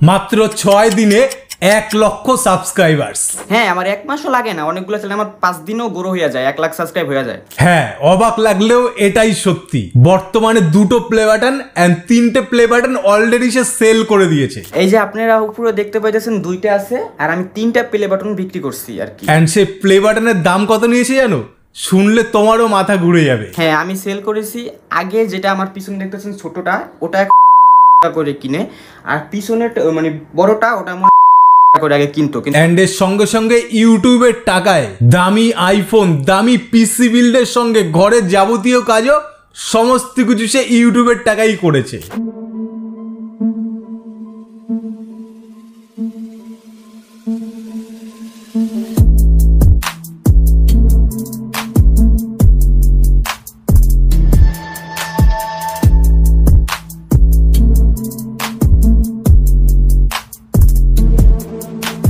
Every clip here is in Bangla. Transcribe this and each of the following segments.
মাত্র 6 দিনে 1 লক্ষ সাবস্ক্রাইবার্স। হ্যাঁ, আমার 1 মাসও লাগে না, অনেকগুলো চ্যানেল আমার 5 দিনেও গ্রো হয়ে যায়, 1 লাখ সাবস্ক্রাইব হয়ে যায়। হ্যাঁ, অবাক লাগলেও এটাই সত্যি। বর্তমানে 2টো প্লে বাটন এন্ড 3টে প্লে বাটন অলরেডি সে সেল করে দিয়েছে। এই যে আপনারা উপরে দেখতে পাইতেছেন 2টা আছে আর আমি 3টা প্লে বাটন বিক্রি করছি আর কি। এন্ড সে প্লে বাটনের দাম কত নিয়েছে জানো? শুনলে তোমারও মাথা ঘুরে যাবে। হ্যাঁ, আমি সেল করেছি আগে যেটা আমার পিছনে দেখতেছেন ছোটটা, ওটা করে কিনে, আর পিছনের মানে বড়টা ওটা করে আগে কিনতো। এন্ড এর সঙ্গে সঙ্গে ইউটিউবের টাকায় দামি আইফোন, দামি পিসি বিল্ডের সঙ্গে ঘরের যাবতীয় কাজও সমস্ত কিছু সে ইউটিউবের টাকাই করেছে।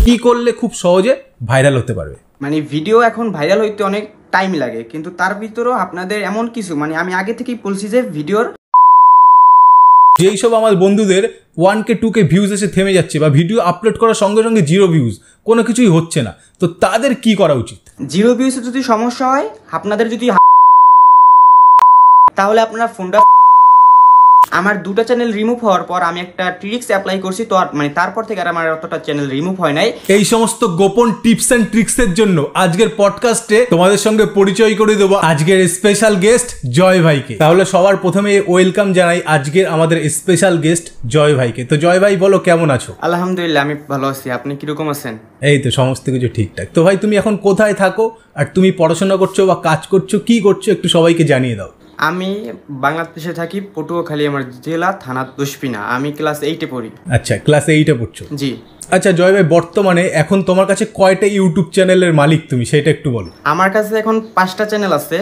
কি করলে খুব সহজে ভাইরাল হতে পারবে? মানে ভিডিও এখন ভাইরাল হইতে অনেক টাইম লাগে, কিন্তু তার ভিতরেও আপনাদের এমন কিছু মানে আমি আগে থেকেই বলছি যে ভিডিওর যেই সব আমার বন্ধুদের 1K 2K ভিউজ এসে থেমে যাচ্ছে বা ভিডিও আপলোড করার সঙ্গে সঙ্গে 0 ভিউজ, কোনো কিছুই হচ্ছে না, তো তাদের কি করা উচিত? 0 ভিউজে যদি সমস্যা হয়, আপনাদের যদি তাহলে আপনার ফোনটা, আমার 2টা চ্যানেল রিমুভ হওয়ার পর আমি একটা ট্রিক্স অ্যাপ্লাই করছি, তো মানে তারপর থেকে আর আমার অতটা চ্যানেল রিমুভ হয় নাই। এই সমস্ত গোপন টিপস এন্ড ট্রিক্সের জন্য আজকের পডকাস্টে তোমাদের সঙ্গে পরিচয় করে দেবো আজকের স্পেশাল গেস্ট জয় ভাইকে। তাহলে সবার প্রথমে ওয়েলকাম জানাই আজকের আমাদের স্পেশাল গেস্ট জয় ভাইকে। তো জয় ভাই, বলো কেমন আছো? আলহামদুলিল্লাহ, আমি ভালো আছি। আপনি কিরকম আছেন? এই তো সমস্ত কিছু ঠিকঠাক। তো ভাই, তুমি এখন কোথায় থাকো আর তুমি পড়াশোনা করছো বা কাজ করছো, কি করছো একটু সবাইকে জানিয়ে দাও। আমি বাংলাদেশে থাকি, পটুয়াখালী আমার জেলা, থানা দোষপিনা। আমি ক্লাস 8-এ পড়ি। আচ্ছা, ক্লাস 8-এ পড়ছো? জি। আচ্ছা জয় ভাই, বর্তমানে এখন তোমার কাছে কয়টা ইউটিউব চ্যানেলের মালিক তুমি, সেটা একটু বলো। আমার কাছে এখন 5টা চ্যানেল আছে।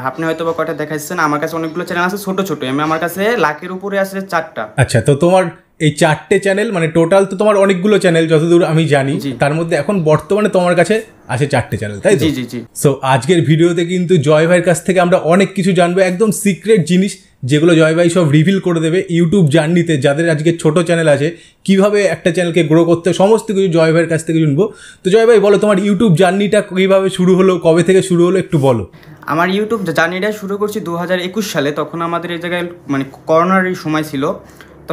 আপনি হয়তো বা কয়টা দেখাচ্ছেন, আমার কাছে অনেকগুলো চ্যানেল আছে ছোট ছোট। আমার কাছে লাখের উপরে আছে 4টা। আচ্ছা, তো তোমার এই 4টে চ্যানেল মানে টোটাল তো তোমার অনেকগুলো চ্যানেল যতদূর আমি জানি, তার মধ্যে এখন বর্তমানে তোমার কাছে আছে 4টে চ্যানেল, তাই তো? জি জি জি। সো আজকের ভিডিওতে কিন্তু জয় ভাইয়ের কাছ থেকে আমরা অনেক কিছু জানবো, একদম সিক্রেট জিনিস যেগুলো জয় ভাই সব রিভিল করে দেবে ইউটিউব জার্নিতে। যাদের আজকে ছোট চ্যানেল আছে, কিভাবে একটা চ্যানেলকে গ্রো করতে, সমস্ত কিছু জয় ভাইয়ের কাছ থেকে শুনবো। তো জয় ভাই বলো, তোমার ইউটিউব জার্নিটা কিভাবে শুরু হলো, কবে থেকে শুরু হলো, একটু বলো। আমার ইউটিউব জার্নিটা শুরু করছি 2021 সালে। তখন আমাদের এই জায়গায় মানে করোনার সময় ছিল,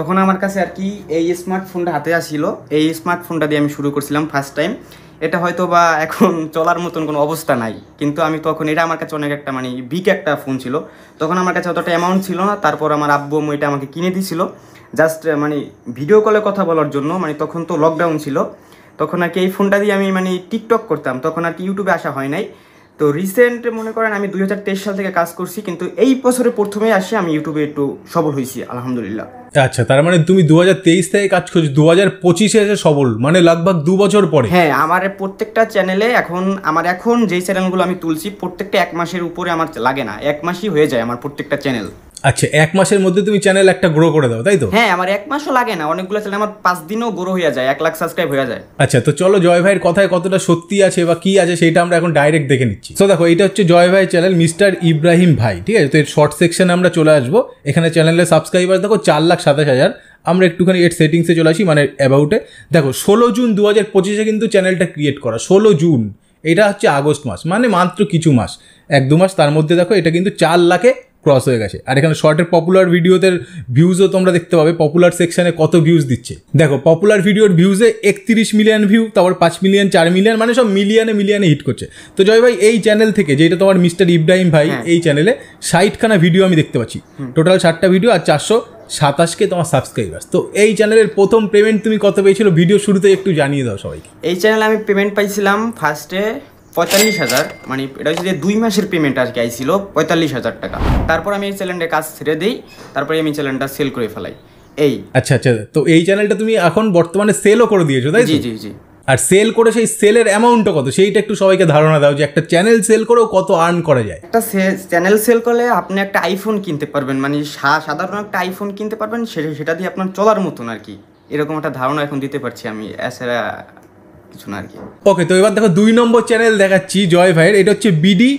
তখন আমার কাছে আর কি এই স্মার্টফোনটা হাতে আসছিল। এই স্মার্টফোনটা দিয়ে আমি শুরু করছিলাম ফার্স্ট টাইম। এটা হয়তো বা এখন চলার মতন কোনো অবস্থা নাই, কিন্তু আমি তখন এটা আমার কাছে অনেক একটা মানে বিগ একটা ফোন ছিল। তখন আমার কাছে অতটা অ্যামাউন্ট ছিল না, তারপর আমার আব্বু এটা আমাকে কিনে দিয়েছিল জাস্ট মানে ভিডিও কলে কথা বলার জন্য। মানে তখন তো লকডাউন ছিল, তখন আর কি এই ফোনটা দিয়ে আমি মানে টিকটক করতাম। তখন আর কি ইউটিউবে আসা হয় নাই। তো রিসেন্ট মনে করেন আমি 2023 সাল থেকে কাজ করছি, কিন্তু এই বছরে প্রথমেই আসি আমি ইউটিউবে একটু সফল হয়েছি আলহামদুলিল্লাহ। আচ্ছা, তার মানে তুমি 2023 থেকে কাজ করছো, 2025-এ এসে সফল, মানে লগভগ 2 বছর পরে। হ্যাঁ, আমার প্রত্যেকটা চ্যানেলে এখন যেই চ্যানেলগুলো আমি তুলছি প্রত্যেকটা 1 মাসের উপরে আমার লাগে না, 1 মাসই হয়ে যায় আমার প্রত্যেকটা চ্যানেল। আচ্ছা, 1 মাসের মধ্যে তুমি চ্যানেল একটা গ্রো করে দাও, তাই তো? হ্যাঁ, আমার 1 মাসও লাগে না, অনেকগুলো চ্যানেল আমার 5 দিনেও গ্রো হয়ে যায়, 1 লাখ সাবস্ক্রাইব হয়ে যায়। আচ্ছা, তো চলো জয় ভাইয়ের কথায় কতটা সত্যি আছে বা কি আছে সেটা আমরা এখন ডাইরেক্ট দেখে নিচ্ছি। তো দেখো, এটা হচ্ছে জয় ভাইয়ের চ্যানেল, মিস্টার ইব্রাহিম ভাই, ঠিক আছে? তো এর শর্ট সেকশনে আমরা চলে আসবো। এখানে চ্যানেলের সাবস্ক্রাইবার দেখো 4,27,000। আমরা একটুখানি এর সেটিংসে চলে আসি, মানে অ্যাবাউটে। দেখো 16 জুন 2025-এ কিন্তু চ্যানেলটা ক্রিয়েট করা। 16 জুন, এটা হচ্ছে আগস্ট মাস, মানে মাত্র কিছু মাস, 1-2 মাস, তার মধ্যে দেখো এটা কিন্তু 4 লাখে ক্রস হয়ে গেছে। আর এখানে শর্টের পপুলার ভিডিওতে ভিউজও তোমরা দেখতে পাবে, পপুলার সেকশনে কত ভিউজ দিচ্ছে। দেখো পপুলার ভিডিওর ভিউজে 31 মিলিয়ন ভিউ, তারপর 5 মিলিয়ন, 4 মিলিয়ন, মানে সব মিলিয়নে হিট করছে। তো জয় ভাই, এই চ্যানেল থেকে যেটা তোমার মিস্টার ইব্রাহিম ভাই, এই চ্যানেলে 60খানা ভিডিও আমি দেখতে পাচ্ছি, টোটাল 60টা ভিডিও, আর 427K তোমার সাবস্ক্রাইবার্স। তো এই চ্যানেলের প্রথম পেমেন্ট তুমি কত পেয়েছিল? ভিডিও শুরুতে একটু জানিয়ে দাও সবাইকে। এই চ্যানেলে আমি পেমেন্ট পাইছিলাম ফার্স্টে 45,000, মানে এটা হচ্ছে যে 2 মাসের পেমেন্ট আজকে আইছিল 45,000 টাকা। তারপর আমি এই চ্যানেলের কাজ ছেড়ে দিই, তারপরে আমি চ্যানেলটা সেল করে ফেলাই। এই আচ্ছা, তো এই চ্যানেলটা তুমি এখন বর্তমানে সেলও করে দিয়েছো, তাই তো? জি জি জি। আর সেল করে সেই সেলের অ্যামাউন্টটা কত, সেইটা একটু সবাইকে ধারণা দাও যে একটা চ্যানেল সেল করেও কত আর্ন করা যায়। একটা চ্যানেল সেল করলে আপনি একটা আইফোন কিনতে পারবেন, মানে সাধারণ একটা আইফোন কিনতে পারবেন, সেটা দিয়ে আপনার চলার মতন আর কি, এরকম একটা ধারণা এখন দিতে পারছি আমি। এছাড়া কিছু না আর কি। ওকে, তো এবার দেখো 2 নম্বর চ্যানেল দেখাচ্ছি জয় ভাইয়ের। এটা হচ্ছে বিডি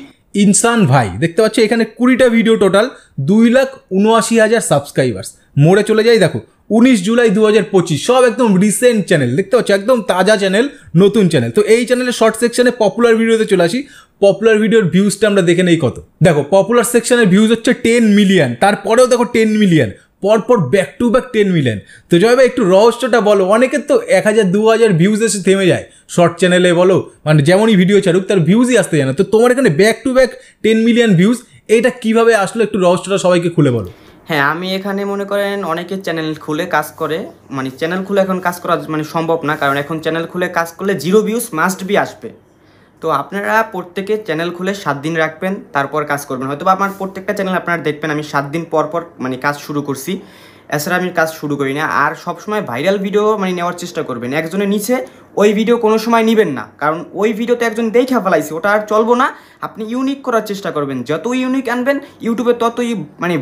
ইনসান ভাই। দেখতে পাচ্ছ এখানে 20টা ভিডিও, টোটাল 2,79,000 সাবস্ক্রাইবার্স। মোড়ে চলে যাই, দেখো 19 জুলাই 2025, সব একদম রিসেন্ট চ্যানেল, দেখতে পাচ্ছ একদম তাজা চ্যানেল, নতুন চ্যানেল। তো এই চ্যানেলের শর্ট সেকশনে পপুলার ভিডিওতে চলে আসি। পপুলার ভিডিওর ভিউজটা আমরা দেখে নেই কত। দেখো পপুলার সেকশনের ভিউজ হচ্ছে 10 মিলিয়ন, তারপরেও দেখো 10 মিলিয়ন, পরপর ব্যাক টু ব্যাক 10 মিলিয়ন। তো জয় ভাই একটু রহস্যটা বলো, অনেকের তো 1000 2000 ভিউজ এসে থেমে যায় শর্ট চ্যানেলে, বলো মানে যেমনই ভিডিও ছাড়ুক তার ভিউজই আসতে যায় না। তো তোমার এখানে back to back 10 million views, এইটা কিভাবে আসলো একটু রহস্যটা সবাইকে খুলে বলো। হ্যাঁ, আমি এখানে মনে করেন অনেকে চ্যানেল খুলে কাজ করে, মানে চ্যানেল খুলে এখন কাজ করা মানে সম্ভব না, কারণ এখন চ্যানেল খুলে কাজ করলে 0 ভিউজ মাস্ট বি আসবে। তো আপনারা প্রত্যেকে চ্যানেল খুলে 7 দিন রাখবেন, তারপর কাজ করবেন। হয়তো আমার প্রত্যেকটা চ্যানেল আপনারা দেখবেন আমি 7 দিন পর পর মানে কাজ শুরু করছি, এছাড়া আমি কাজ শুরু করি না। আর সবসময় ভাইরাল ভিডিও মানে নেওয়ার চেষ্টা করবেন, একজনের নিচে ওই ভিডিও কোনো সময় নেবেন না, কারণ ওই ভিডিওতে একজন দেখা ফেলাইছে, ওটা আর চলবো না। আপনি ইউনিক করার চেষ্টা করবেন, যত ইউনিক আনবেন ইউটিউবে ততই মানে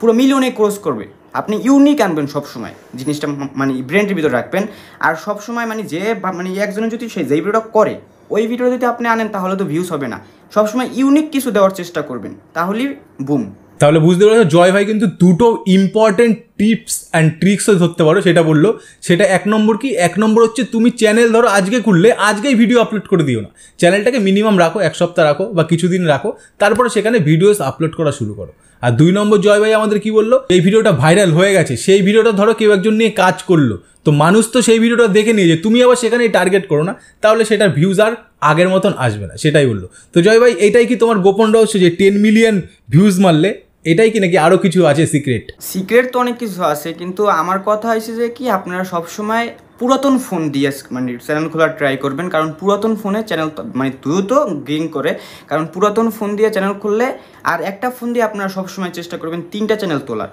পুরো মিলিয়নে ক্রস করবে। আপনি ইউনিক আনবেন সবসময়, জিনিসটা মানে ব্রেন্ডের ভিতরে রাখবেন। আর সবসময় মানে যে মানে একজনের যদি সেই যেই ভিডিওটা করে ওই ভিডিও যদি আপনি আনেন তাহলে তো ভিউজ হবে না। সবসময় ইউনিক কিছু দেওয়ার চেষ্টা করবেন, তাহলেই বুম। তাহলে বুঝতে পারছো জয় ভাই কিন্তু দুটো ইম্পর্টেন্ট টিপস অ্যান্ড ট্রিক্সও ধরতে পারো, সেটা বললো। সেটা 1 নম্বর কি, 1 নম্বর হচ্ছে তুমি চ্যানেল ধরো আজকে খুললে আজকেই ভিডিও আপলোড করে দিও না, চ্যানেলটাকে মিনিমাম রাখো 1 সপ্তাহ রাখো বা কিছুদিন রাখো, তারপরে সেখানে ভিডিওস আপলোড করা শুরু করো। আর 2 নম্বর জয় ভাই আমাদের কি বললো, এই ভিডিওটা ভাইরাল হয়ে গেছে, সেই ভিডিওটা ধরো কেউ একজন নিয়ে কাজ করলো, তো মানুষ তো সেই ভিডিওটা দেখে নিয়েছে, তুমি আবার সেখানে টার্গেট করো না, তাহলে সেটার ভিউজ আর আগের মতন আসবে না, সেটাই বললো। তো জয় ভাই এটাই কি তোমার গোপন রহস্য যে 10 মিলিয়ন ভিউজ মারলে, এটাই কি নাকি আরো কিছু আছে সিক্রেট? সিক্রেট তো অনেক কিছু আছে, কিন্তু আমার কথা হয়েছে যে কি আপনারা সবসময় পুরাতন ফোন দিয়ে মানে চ্যানেল খোলার ট্রাই করবেন, কারণ পুরাতন ফোনে চ্যানেল মানে দ্রুত গ্রিং করে, কারণ পুরাতন ফোন দিয়ে চ্যানেল খুললে আর একটা ফোন দিয়ে আপনারা সবসময় চেষ্টা করবেন 3টা চ্যানেল তোলার,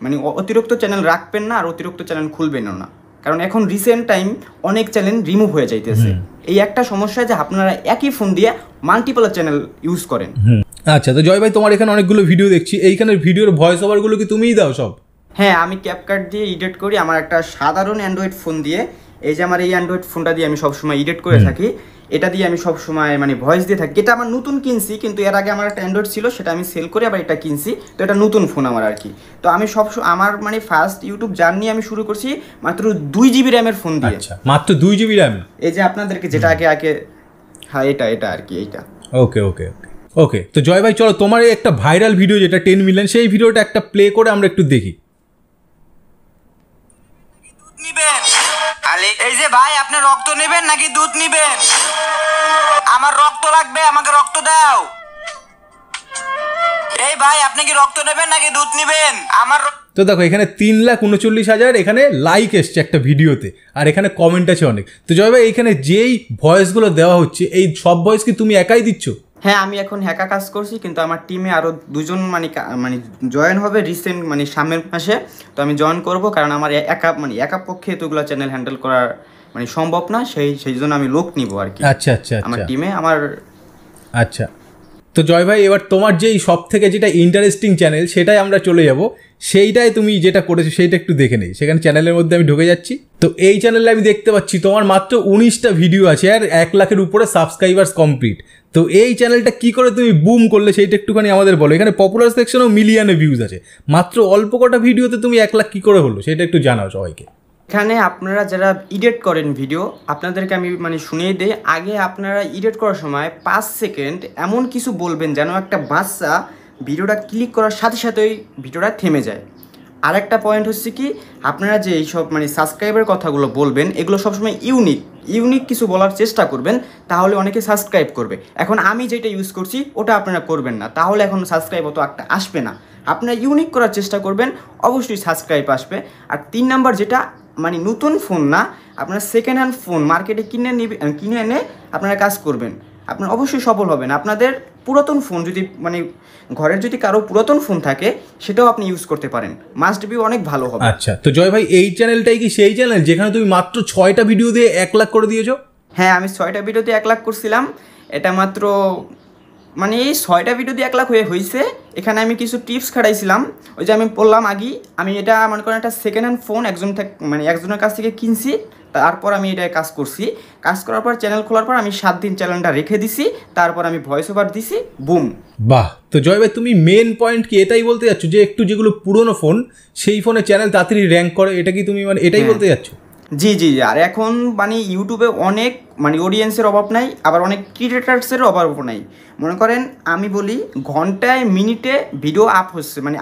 মানে অতিরিক্ত চ্যানেল রাখবেন না আর অতিরিক্ত চ্যানেল খুলবেনও না, কারণ এখন রিসেন্ট টাইম অনেক চ্যানেল রিমুভ হয়ে যাইতেছে। এই একটা সমস্যা যে আপনারা একই ফোন দিয়ে মাল্টিপল চ্যানেল ইউজ করেন। আচ্ছা, তো জয় ভাই তোমার এখানে অনেকগুলো ভিডিও দেখছি, এইখানের ভিডিওর ভয়েস ওভারগুলো কি তুমিই দাও সব? হ্যাঁ, আমি ক্যাপকাট দিয়ে এডিট করি আমার একটা সাধারণ অ্যান্ড্রয়েড ফোন দিয়ে। এই যে আমার এই অ্যান্ড্রয়েড ফোনটা দিয়ে আমি সবসময় এডিট করে থাকি, এটা দিয়ে আমি সবসময় মানে ভয়েস দিয়ে থাকি। এটা আমার নতুন কিনছি, কিন্তু এর আগে আমার একটা অ্যান্ড্রয়েড ছিল, সেটা আমি সেল করে আবার এটা কিনছি, তো এটা নতুন ফোন আমার আর কি। তো আমি আমার মানে ফার্স্ট ইউটিউব জার্নি আমি শুরু করছি মাত্র 2 GB র্যামের ফোন দিয়ে। আচ্ছা, মাত্র 2 GB র্যাম? এই যে আপনাদেরকে যেটা আগে হ্যাঁ এটা আর কি এইটা। ওকে ওকে ওকে ওকে। তো জয় ভাই চলো তোমার এই একটা ভাইরাল ভিডিও যেটা 10 মিলিয়ন, সেই ভিডিওটা একটা প্লে করে আমরা একটু দেখি। এই যে ভাই, আপনি রক্ত নেবেন নাকি দুধ নেবেন? আমার রক্ত লাগবে, আমাকে রক্ত দাও। এই ভাই, আপনি কি রক্ত নেবেন নাকি দুধ নেবেন? আমার তো দেখো এখানে 3,39,000 এখানে লাইক এসছে একটা ভিডিওতে, আর এখানে কমেন্ট আছে অনেক। তো জয় ভাই এইখানে যেই ভয়েসগুলো দেওয়া হচ্ছে, এই সব ভয়েস কি তুমি একাই দিচ্ছ? হ্যাঁ, আমি এখন হ্যাকা কাজ করছি, কিন্তু আমার টিমে আরও 2জন মানে জয়েন হবে রিসেন্ট মানে সামনের মাসে। তো আমি জয়েন করব, কারণ আমার একা পক্ষে এতগুলো চ্যানেল হ্যান্ডেল করার মানে সম্ভব না, সেই জন্য আমি লোক নিব আর কি। আচ্ছা আচ্ছা আমার আচ্ছা টিমে আমার। আচ্ছা, তো জয় ভাই এবার তোমার যেই সব থেকে যেটা ইন্টারেস্টিং চ্যানেল সেটাই আমরা চলে যাব, সেইটাই তুমি যেটা করেছো সেইটা একটু দেখে নেই। সেখানে চ্যানেলের মধ্যে আমি ঢুকে যাচ্ছি, তো এই চ্যানেলে আমি দেখতে পাচ্ছি তোমার মাত্র 19টা ভিডিও আছে আর 1 লাখের উপরে সাবস্ক্রাইবার্স কমপ্লিট। তো এই চ্যানেলটা কি করে তুমি বুম করলে সেইটা একটুখানি আমাদের বলো। এখানে পপুলার সেকশনেও মিলিয়নে ভিউজ আছে, মাত্র অল্প কটা ভিডিওতে তুমি 1 লাখ কি করে হলো সেটা একটু জানাও সবাইকে। এখানে আপনারা যারা এডিট করেন ভিডিও, আপনাদেরকে আমি মানে শুনিয়ে দিই। আগে আপনারা এডিট করার সময় 5 সেকেন্ড এমন কিছু বলবেন যেন একটা বাচ্চা ভিডিওটা ক্লিক করার সাথে সাথেই ভিডিওটা থেমে যায়। আর একটা পয়েন্ট হচ্ছে কি, আপনারা যে এইসব মানে সাবস্ক্রাইবের কথাগুলো বলবেন এগুলো সবসময় ইউনিক কিছু বলার চেষ্টা করবেন, তাহলে অনেকে সাবস্ক্রাইব করবে। এখন আমি যেটা ইউজ করছি ওটা আপনারা করবেন না, তাহলে এখন সাবস্ক্রাইব অত একটা আসবে না। আপনারা ইউনিক করার চেষ্টা করবেন, অবশ্যই সাবস্ক্রাইব আসবে। আর 3 নাম্বার যেটা, মানে নতুন ফোন না, আপনারা সেকেন্ড হ্যান্ড ফোন মার্কেটে কিনে এনে আপনারা কাজ করবেন, আপনারা অবশ্যই সফল হবেন। আপনাদের পুরাতন ফোন যদি মানে ঘরের যদি কারো পুরাতন ফোন থাকে সেটাও আপনি ইউজ করতে পারেন, মাস্ট বি অনেক ভালো হবে। আচ্ছা, তো জয় ভাই এই চ্যানেলটাই কি সেই চ্যানেল যেখানে তুমি মাত্র 6টা ভিডিও দিয়ে 1 লাখ করে দিয়েছো? হ্যাঁ, আমি 6টা ভিডিওতে 1 লাখ করছিলাম। এটা মাত্র মানে এই 6টা ভিডিও দিয়ে 1 লাখ হয়েছে। এখানে আমি কিছু টিপস খাটাইছিলাম, ওই যে আমি বললাম আগেই, আমি এটা মনে করেন একটা সেকেন্ড হ্যান্ড ফোন একজনের কাছ থেকে কিনছি, তারপর আমি এটা কাজ করছি। কাজ করার পর চ্যানেল খোলার পর আমি 7 দিন চ্যানেলটা রেখে দিছি, তারপর আমি ভয়েস ওভার দিছি, বুম। বাহ, তো জয় ভাই তুমি মেন পয়েন্ট কি এটাই বলতে যাচ্ছ যে একটু যেগুলো পুরনো ফোন সেই ফোনে চ্যানেল তাড়াতাড়ি র্যাঙ্ক করে, এটা কি তুমি মানে এটাই বলতে যাচ্ছ? জি জি, আর এখন মানে ইউটিউবে অনেক মানে অডিয়েন্সের অভাব নাই, আবার অনেক ক্রিয়েটার্সেরও অভাব নাই। মনে করেন আমি বলি ঘন্টায় মিনিটে ভিডিও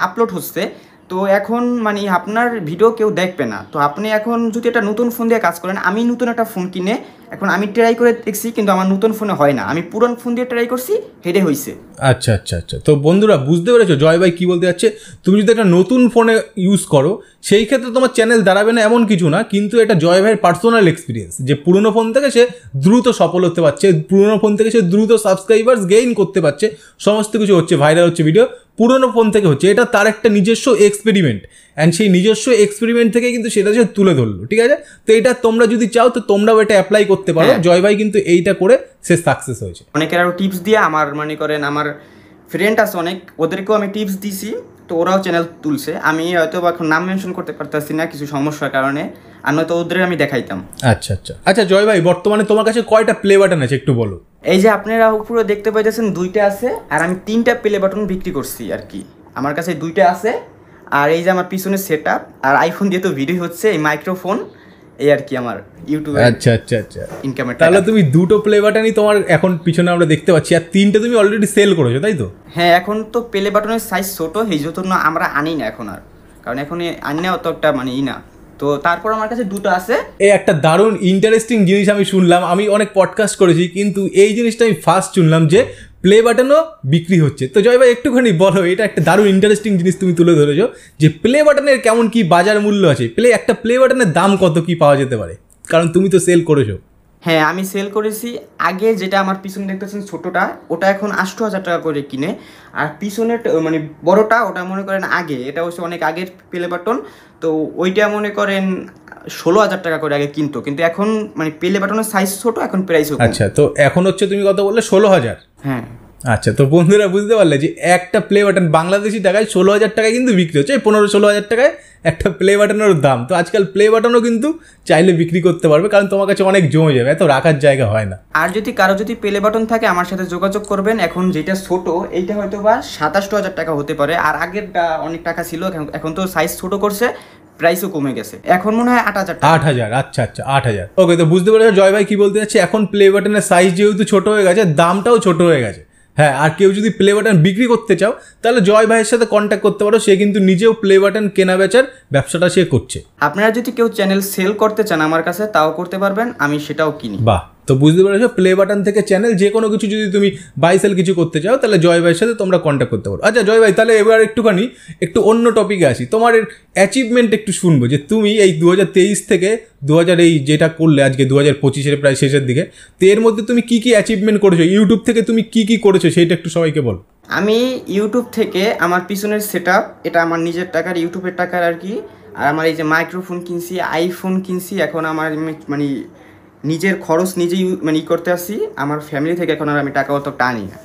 আপলোড হচ্ছে, তো এখন মানে আপনার ভিডিও কেউ দেখবে না। তো আপনি এখন যদি একটা নতুন ফোন দিয়ে কাজ করেন, আমি নতুন একটা ফোন কিনে এখন আমি ট্রাই করে দেখছি, কিন্তু আমার নতুন ফোনে হয় না, আমি পুরান ফোন দিয়ে ট্রাই করছি, হেডে হয়েছে। আচ্ছা আচ্ছা আচ্ছা, তো বন্ধুরা বুঝতে পেরেছো জয় ভাই কি বলতে যাচ্ছে। তুমি যদি একটা নতুন ফোনে ইউজ করো সেই ক্ষেত্রে তোমার চ্যানেল দাঁড়াবে না এমন কিছু না, কিন্তু এটা জয় ভাইয়ের পার্সোনাল এক্সপিরিয়েন্স যে পুরনো ফোন থেকে সে দ্রুত সফল হতে পারছে, পুরনো ফোন থেকে সে দ্রুত সাবস্ক্রাইবার্স গেইন করতে পারছে, সমস্ত কিছু হচ্ছে, ভাইরাল হচ্ছে ভিডিও পুরনো ফোন থেকে হচ্ছে। এটা তার একটা নিজস্ব এক্সপেরিমেন্ট, অ্যান্ড সেই নিজস্ব এক্সপেরিমেন্ট থেকে কিন্তু সেটা সে তুলে ধরলো, ঠিক আছে। তো এটা তোমরা যদি চাও তো তোমরাও এটা অ্যাপ্লাই করতে পারো। জয় ভাই কিন্তু এইটা করে সে সাকসেস হয়েছে। অনেকের আরও টিপস দিয়ে আমার মনে করেন আমার ফ্রেন্ড আছে অনেক, ওদেরকেও আমি টিপস দিছি, তো ওরাও চ্যানেল তুলছে। আমি হয়তো এখন নাম মেনশন করতে পারতেছি না কিছু সমস্যার কারণে, আর নয়তো ওদের আমি দেখাইতাম। আচ্ছা আচ্ছা আচ্ছা, জয় ভাই বর্তমানে তোমার কাছে কয়টা প্লে বাটন আছে একটু বলো। এই যে আপনারা উপরে দেখতে পাইতেছেন 2টা আছে, আর আমি 3টা প্লে বাটন বিক্রি করছি আর কি। আমার কাছে 2টা আছে, আর এই যে আমার পিছনে সেট আপ, আর আইফোন দিয়ে তো ভিডিও হচ্ছে, এই মাইক্রোফোন, এই আর কি আমার ইউটিউবে। আচ্ছা আচ্ছা আচ্ছা, ইনকামের। তাহলে তুমি 2টো প্লে বাটনই তোমার এখন পিছনে আমরা দেখতে পাচ্ছি, আর 3টে তুমি অলরেডি সেল করেছো তাই তো? হ্যাঁ, এখন তো প্লে বাটনের সাইজ ছোট, এই জন্য আমরা আনি না এখন আর, কারণ এখন আনি না অত একটা মানে না। তো তারপর আমার কাছে 2টো আছে। এই একটা দারুণ ইন্টারেস্টিং জিনিস আমি শুনলাম, আমি অনেক পডকাস্ট করেছি কিন্তু এই জিনিসটা আমি ফার্স্ট শুনলাম যে প্লে বাটনও বিক্রি হচ্ছে। তো জয় ভাই একটুখানি বলো, এটা একটা দারুণ ইন্টারেস্টিং জিনিস তুমি তুলে ধরেছো যে প্লে বাটনের কেমন কি বাজার মূল্য আছে, একটা প্লে বাটনের দাম কত কি পাওয়া যেতে পারে, কারণ তুমি তো সেল করেছো। হ্যাঁ, আমি সেল করেছি। আগে যেটা আমার পিছনে দেখতেছেন ছোটটা, ওটা এখন 8,000 টাকা করে কিনে, আর পিছনের মানে বড়টা ওটা মনে করেন আগে, এটা হচ্ছে অনেক আগের প্লে বাটন, তো ওইটা মনে করেন 16,000 টাকা করে আগে কিনতো, কিন্তু এখন মানে প্লে বাটনের সাইজ ছোট, এখন প্রাইসও কম। আচ্ছা, তো এখন হচ্ছে তুমি কত বললে 16,000? হ্যাঁ। আচ্ছা, তো বন্ধুরা বুঝতে পারলে যে একটা প্লে বাটন বাংলাদেশি টাকায় 16,000 টাকায় কিন্তু বিক্রি হচ্ছে, 15-16,000 টাকায় একটা প্লে বাটনের দাম। তো আজকাল প্লে বাটনও কিন্তু চাইলে বিক্রি করতে পারবে, কারণ তোমার কাছে অনেক জমে যাবে, এত রাখার জায়গা হয় না। আর যদি কারো প্লে বাটন থাকে আমার সাথে যোগাযোগ করবেন। এখন যেটা ছোট এইটা হয়তো বা 27,000 টাকা হতে পারে, আর আগেরটা অনেক টাকা ছিল, এখন তো সাইজ ছোট করছে, প্রাইসও কমে গেছে, এখন মনে হয় 8,000 টাকা। 8,000? আচ্ছা আচ্ছা, 8,000। ওকে, তো বুঝতে পেরেছো জয় ভাই কি বলতে যাচ্ছে। এখন প্লে বাটনের সাইজ যেহেতু ছোট হয়ে গেছে, দামটাও ছোট হয়ে গেছে। হ্যাঁ, আর কেউ যদি প্লে বাটন বিক্রি করতে চাও তাহলে জয় ভাইয়ের সাথে কন্ট্যাক্ট করতে পারো, সে কিন্তু নিজেও প্লে বাটন কেনা বেচার ব্যবসাটা সে করছে। আপনারা যদি কেউ চ্যানেল সেল করতে চান আমার কাছে, তাও করতে পারবেন, আমি সেটাও কিনি। বাহ, তো বুঝতে পেরেছো প্লে বাটন থেকে চ্যানেল যে কোনো কিছু যদি তুমি বাই সেল কিছু করতে চাও তাহলে জয় ভাইয়ের সাথে তোমরা কন্ট্যাক্ট করতে পারো। আচ্ছা জয় ভাই, তাহলে এবার একটু অন্য টপিকে আসি, তোমার অ্যাচিভমেন্ট একটু শুনবো যে তুমি এই 2023 থেকে 2000 এই যেটা করলে আজকে 2025-এর প্রায় শেষের দিকে, তো এর মধ্যে তুমি কি কি অ্যাচিভমেন্ট করেছো, ইউটিউব থেকে তুমি কি কি করেছো সেটা একটু সবাইকে বল। আমি ইউটিউব থেকে আমার পিছনের সেট আপ, এটা আমার নিজের টাকার, ইউটিউবের টাকার আর কি। আর আমার এই যে মাইক্রোফোন কিনছি, আইফোন কিনছি, এখন আমার মানে নিজের খরচ নিজেই মানে করতে আসি। আমার ফ্যামিলি থেকে এখন আর আমি টাকা অত টানি না,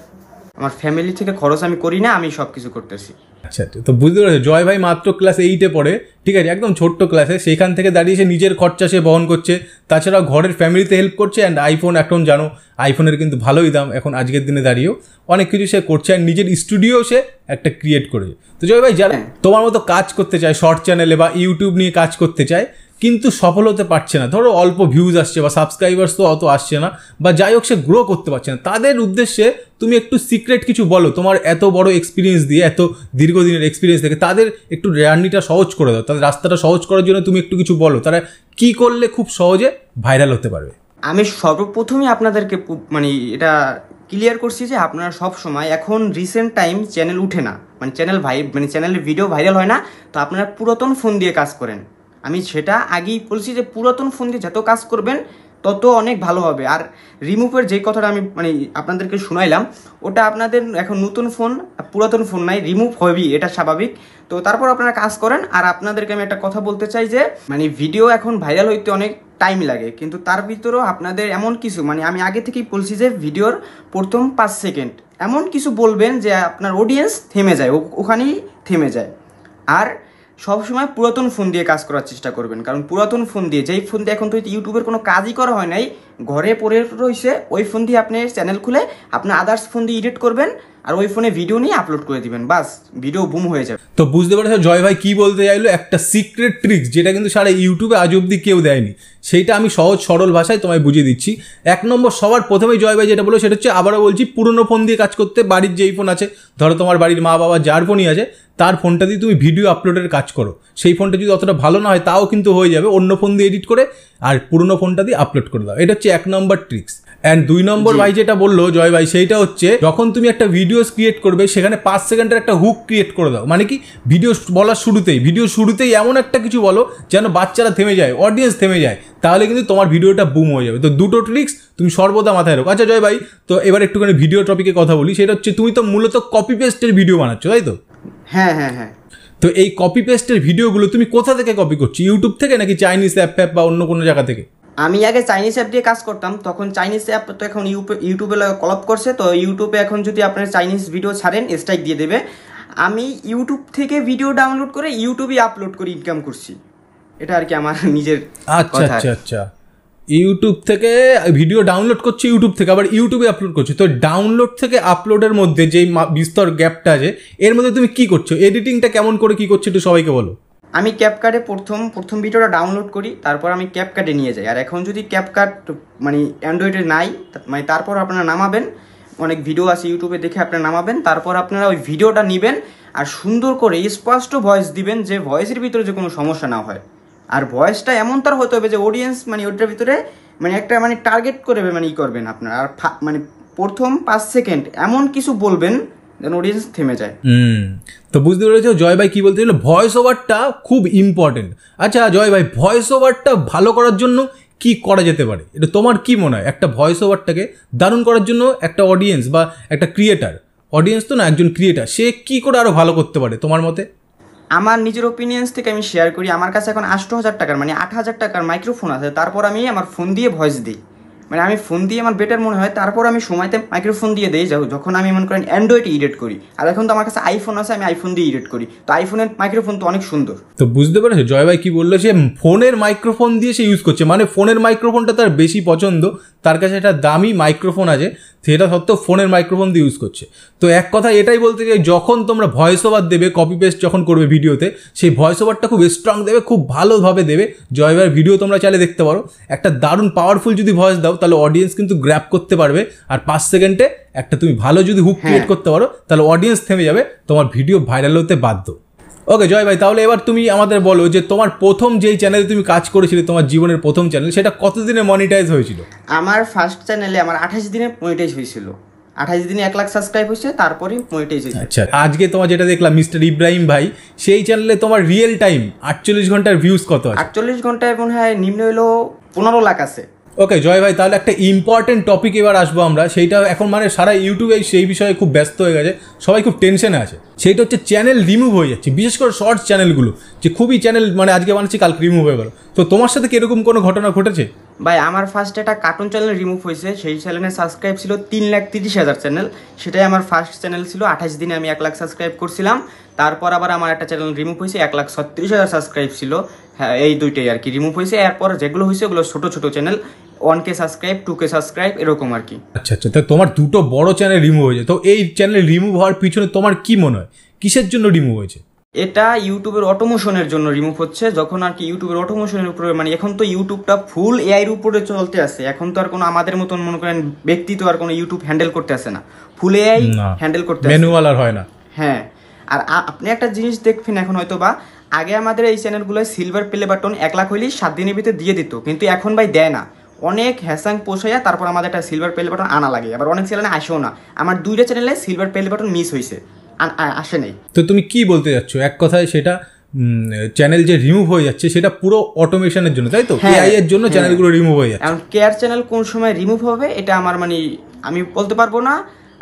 আমার ফ্যামিলি থেকে খরচ আমি করি না, আমি সব কিছু করতেছি। আচ্ছা, তো বুঝতে পেরেছো জয় ভাই মাত্র ক্লাস 8-এ পড়ে, ঠিক আছে, একদম ছোট্ট ক্লাসে, সেইখান থেকে দাঁড়িয়ে সে নিজের খরচা সে বহন করছে, তাছাড়াও ঘরের ফ্যামিলিতে হেল্প করছে। অ্যান্ড আইফোন, এখন জানো আইফোনের কিন্তু ভালোই দাম এখন আজকের দিনে দাঁড়িয়েও, অনেক কিছু সে করছে, আর নিজের স্টুডিও সে একটা ক্রিয়েট করেছে। তো জয় ভাই, যারা তোমার মতো কাজ করতে চায় শর্ট চ্যানেলে বা ইউটিউব নিয়ে কাজ করতে চায় কিন্তু সফল হতে পারছে না, ধরো অল্প ভিউজ আসছে বা সাবস্ক্রাইবার্স তো অত আসছে না, বা যাই হোক সে গ্রো করতে পারছে না, তাদের উদ্দেশ্যে তুমি একটু সিক্রেট কিছু বলো, তোমার এত বড় এক্সপিরিয়েন্স দিয়ে, এত দীর্ঘদিনের এক্সপিরিয়েন্স থেকে তাদের একটু জার্নিটা সহজ করে দাও, তাদের রাস্তাটা সহজ করার জন্য তুমি একটু কিছু বলো, তারা কি করলে খুব সহজে ভাইরাল হতে পারবে। আমি সর্বপ্রথমে আপনাদেরকে মানে এটা ক্লিয়ার করছি যে আপনারা সব সময় এখন রিসেন্ট টাইম চ্যানেল উঠে না, মানে চ্যানেলের ভিডিও ভাইরাল হয় না, তো আপনারা পুরাতন ফোন দিয়ে কাজ করেন। আমি সেটা আগেই বলছি যে পুরাতন ফোন দিয়ে যত কাজ করবেন তত অনেক ভালো হবে। আর রিমুভের যে কথাটা আমি মানে আপনাদেরকে শুনাইলাম, ওটা আপনাদের এখন নতুন ফোন, পুরাতন ফোন নাই, রিমুভ হবেই, এটা স্বাভাবিক। তো তারপর আপনারা কাজ করেন। আর আপনাদেরকে আমি একটা কথা বলতে চাই যে মানে ভিডিও এখন ভাইরাল হইতে অনেক টাইম লাগে, কিন্তু তার ভিতরেও আপনাদের এমন কিছু মানে আমি আগে থেকেই বলছি যে ভিডিওর প্রথম 5 সেকেন্ড এমন কিছু বলবেন যে আপনার অডিয়েন্স থেমে যায়, ওখানেই থেমে যায়। আর সবসময় পুরাতন ফোন দিয়ে কাজ করার চেষ্টা করবেন, কারণ পুরাতন ফোন দিয়ে, যেই ফোন দিয়ে এখন তো ইউটিউবের কোনো কাজই করা হয় নাই, ঘরে পড়ে রয়েছে, ওই ফোন দিয়ে আপনি চ্যানেল খুলে আপনার আদার্স ফোন দিয়ে এডিট করবেন আর ওই ফোনে ভিডিও নিয়ে আপলোড করে দিবেন, বাস ভিডিও বুম হয়ে যাবে। তো বুঝতে পারছো জয় ভাই কি বলতে চাইলো, একটা সিক্রেট ট্রিক্স যেটা কিন্তু সারা ইউটিউবে আজ অব্দি কেউ দেয়নি, সেইটা আমি সহজ সরল ভাষায় তোমায় বুঝিয়ে দিচ্ছি। 1 নম্বর, সবার প্রথমেই জয় ভাই যেটা বললো সেটা হচ্ছে, আবারও বলছি, পুরনো ফোন দিয়ে কাজ করতে। বাড়ির যেই ফোন আছে, ধরো তোমার বাড়ির মা বাবা যার ফোনই আছে, তার ফোনটা দিয়ে তুমি ভিডিও আপলোডের কাজ করো। সেই ফোনটা যদি অতটা ভালো না হয় তাও কিন্তু হয়ে যাবে, অন্য ফোন দিয়ে এডিট করে আর পুরনো ফোনটা দিয়ে আপলোড করে দাও। এটা হচ্ছে 1 নম্বর ট্রিক্স। অ্যান্ড 2 নম্বর ভাই যেটা বললো জয় ভাই, সেইটা হচ্ছে যখন তুমি একটা ভিডিওস ক্রিয়েট করবে সেখানে 5 সেকেন্ডের একটা হুক ক্রিয়েট করে দাও। মানে কি, ভিডিও বলার শুরুতেই এমন একটা কিছু বলো যেন বাচ্চারা থেমে যায়, অডিয়েন্স থেমে যায়, তাহলে কিন্তু তোমার ভিডিওটা বুম হয়ে যাবে। তো দুটো ট্রিক্স তুমি সর্বদা মাথায় রাখো। আচ্ছা জয় ভাই, তো এবার একটুখানি ভিডিও টপিকে কথা বলি। সেটা হচ্ছে, তুমি তো মূলত কপি পেস্টের ভিডিও বানাচ্ছো, তাই তো? হ্যাঁ হ্যাঁ হ্যাঁ। তো এই কপি পেস্টের ভিডিওগুলো তুমি কোথা থেকে কপি করছো? ইউটিউব থেকে নাকি চাইনিজ অ্যাপ বা অন্য কোনো জায়গা থেকে? আমি আগে চাইনিজ অ্যাপ দিয়ে কাজ করতাম, তখন চাইনিজ অ্যাপ তো এখন ইউটিউবে কলপ করছে, তো ইউটিউবে এখন যদি আপনার চাইনিজ ভিডিও ছাড়েন স্ট্রাইক দিয়ে দেবে। আমি ইউটিউব থেকে ভিডিও ডাউনলোড করে ইউটিউবে আপলোড করে ইনকাম করছি, এটা আর কি আমার নিজের আচ্ছা আচ্ছা আচ্ছা, ইউটিউব থেকে ভিডিও ডাউনলোড করছে, ইউটিউব থেকে আবার ইউটিউবে আপলোড করছে। তো ডাউনলোড থেকে আপলোডের মধ্যে যেই বিস্তর গ্যাপটা আছে, এর মধ্যে তুমি কি করছো? এডিটিংটা কেমন করে কি করছো একটু সবাইকে বলো। আমি ক্যাপকাটে প্রথম ভিডিওটা ডাউনলোড করি, তারপর আমি ক্যাপকাটে নিয়ে যাই। আর এখন যদি ক্যাপকাট মানে অ্যান্ড্রয়েডে নাই, মানে তারপর আপনারা নামাবেন, অনেক ভিডিও আছে ইউটিউবে, দেখে আপনারা নামাবেন, তারপর আপনারা ওই ভিডিওটা নেবেন আর সুন্দর করে স্পষ্ট ভয়েস দিবেন, যে ভয়েসের ভিতরে যে কোনো সমস্যা না হয়। আর ভয়েসটা এমন তার হতে হবে যে অডিয়েন্স মানে ওটার ভিতরে মানে একটা মানে টার্গেট করে মানে করবেন আপনারা। আর মানে প্রথম 5 সেকেন্ড এমন কিছু বলবেন যেন অডিয়েন্স থেমে যায়। তো বুঝতে পেরেছো জয় ভাই কি বলতে চাইলো, ভয়েস ওভারটা খুব ইম্পর্টেন্ট। আচ্ছা জয় ভাই, ভয়েস ওভারটা ভালো করার জন্য কি করা যেতে পারে, এটা তোমার কি মনে হয়? একটা ভয়েস ওভারটাকে দারুণ করার জন্য একটা অডিয়েন্স বা একটা ক্রিয়েটার, অডিয়েন্স তো না, একজন ক্রিয়েটার, সে কি করে আরো ভালো করতে পারে তোমার মতে? আমার নিজের ওপিনিয়ন্স থেকে আমি শেয়ার করি। আমার কাছে এখন 8,000 টাকার মানে 8,000 টাকার মাইক্রোফোন আছে, তারপর আমি আমার ফোন দিয়ে ভয়েস দিই। মানে আমি ফোন দিয়ে আমার বেটার মনে হয়, তারপর আমি সময়তে মাইক্রোফোন দিয়ে দিই যখন আমি মনে করেন অ্যান্ড্রয়েডে এডিট করি। আর এখন তো আমার কাছে আইফোন আছে, আমি আইফোন দিয়ে এডিট করি, তো আইফোনের মাইক্রোফোন তো অনেক সুন্দর। তো বুঝতে পেরেছো জয় ভাই কি বললো, সে ফোনের মাইক্রোফোন দিয়ে সে ইউজ করছে, মানে ফোনের মাইক্রোফোনটা তার বেশি পছন্দ, তার কাছে একটা দামি মাইক্রোফোন আছে, সেটা সত্ত্বেও ফোনের মাইক্রোফোন দিয়ে ইউজ করছে। তো এক কথা এটাই বলতে চাই, যখন তোমরা ভয়েস ওভার দেবে, কপি পেস্ট যখন করবে ভিডিওতে, সেই ভয়েস ওভারটা খুব স্ট্রং দেবে, খুব ভালোভাবে দেবে। জয় ভাইয়ের ভিডিও তোমরা চাইলে দেখতে পারো, একটা দারুণ পাওয়ারফুল যদি ভয়েস দাও তাহলে অডিয়েন্স কিন্তু গ্র্যাব করতে পারবে। আর 5 সেকেন্ডে একটা তুমি ভালো যদি হুক ক্রিয়েট করতে পারো তাহলে অডিয়েন্স থেমে যাবে, তোমার ভিডিও ভাইরাল হতে বাধ্য। ওকে জয় ভাই, তাহলে এবার তুমি আমাদের বলো যে তোমার প্রথম যেই চ্যানেলে তুমি কাজ করেছিলে, তোমার জীবনের প্রথম চ্যানেল, সেটা কতদিনে মনিটাইজ হয়েছিল? আমার ফার্স্ট চ্যানেলে আমার 28 দিনে মনিটাইজ হয়েছিল। 28 দিনে 1 লাখ সাবস্ক্রাইব হয়েছে, তারপরে মনিটাইজ হয়েছে। আচ্ছা, আজকে তোমার যেটা দেখলাম মিস্টার ইব্রাহিম ভাই, সেই চ্যানেলে তোমার রিয়েল টাইম 48 ঘন্টার ভিউজ কত আছে? 48 ঘন্টায় মনে হয় নিম্ন হলো 15 লাখ আছে। ওকে জয় ভাই, তাহলে একটা ইম্পর্টেন্ট টপিক এবার আসবো আমরা, সেইটা এখন মানে সারা ইউটিউবে সেই বিষয়ে খুব ব্যস্ত হয়ে গেছে, সবাই খুব টেনশনে আছে। সেইটা হচ্ছে চ্যানেল রিমুভ হয়ে যাচ্ছে, বিশেষ করে শর্টস চ্যানেলগুলো, যে খুবই চ্যানেল মানে আজকে বানাচ্ছি কালকে রিমুভ হয়ে গেল। তো তোমার সাথে কি এরকম কোনো ঘটনা ঘটেছে? ভাই আমার ফার্স্ট একটা কার্টুন চ্যানেল রিমুভ হয়েছে, সেই চ্যানেলে সাবস্ক্রাইব ছিল 3,30,000 চ্যানেল, সেটাই আমার ফার্স্ট চ্যানেল ছিল। 28 দিনে আমি 1 লাখ সাবস্ক্রাইব করছিলাম। তারপর আবার আমার একটা চ্যানেল রিমুভ হয়েছে, 1,36,000 সাবস্ক্রাইব ছিল। হ্যাঁ, এই দুইটাই আর কি রিমুভ হয়েছে। এরপর যেগুলো হয়েছে ওগুলো ছোটো ছোটো channel, 1K subscribe, 2K subscribe, এরকম আর কি। আচ্ছা আচ্ছা, তো তোমার দুটো বড় চ্যানেল রিমুভ হয়েছে, তো এই চ্যানেল রিমুভ হওয়ার পিছনে তোমার কি মনে হয়, কিসের জন্য রিমুভ হয়েছে? এটা ইউটিউবের অটোমোশনের জন্য রিমুভ হচ্ছে। যখন আর কি ইউটিউবের অটোমোশনের উপরে মানে এখন তো ইউটিউবটা ফুল এআইয়ের উপরে চলতে আছে, এখন তো আর কোনো আমাদের মতন মনে করেন ব্যক্তি তো আর কোনো ইউটিউব হ্যান্ডেল করতে আসে না, ফুল এআই হ্যান্ডেল করতে আসে, ম্যানুয়াল আর হয় না। হ্যাঁ, আর আপনি একটা জিনিস দেখবেন এখন হয়তো বা আগে আমাদের এই চ্যানেলগুলো সিলভার প্লে বাটন 1 লাখ হইলেই 7 দিনের ভিতরে দিয়ে দিত, কিন্তু এখন ভাই দেয় না, অনেক হ্যাসাং পোষাইয়া তারপর আমাদের একটা সিলভার প্লে বাটন আনা লাগে। আবার অনেক চ্যানেলে আসেও না, আমার 2টা চ্যানেলে সিলভার প্লে বাটন মিস হয়েছে, আসে নাই। তো তুমি কি বলতে যাচ্ছ এক কথায়, সেটা চ্যানেল যে রিমুভ হয়ে যাচ্ছে সেটা পুরো অটোমেশনের জন্য, তাই তো? এআই এর জন্য চ্যানেলগুলো রিমুভ হয়ে যাচ্ছে। এখন কেয়ার চ্যানেল কোন সময় রিমুভ হবে এটা আমার মানে আমি বলতে পারবো না,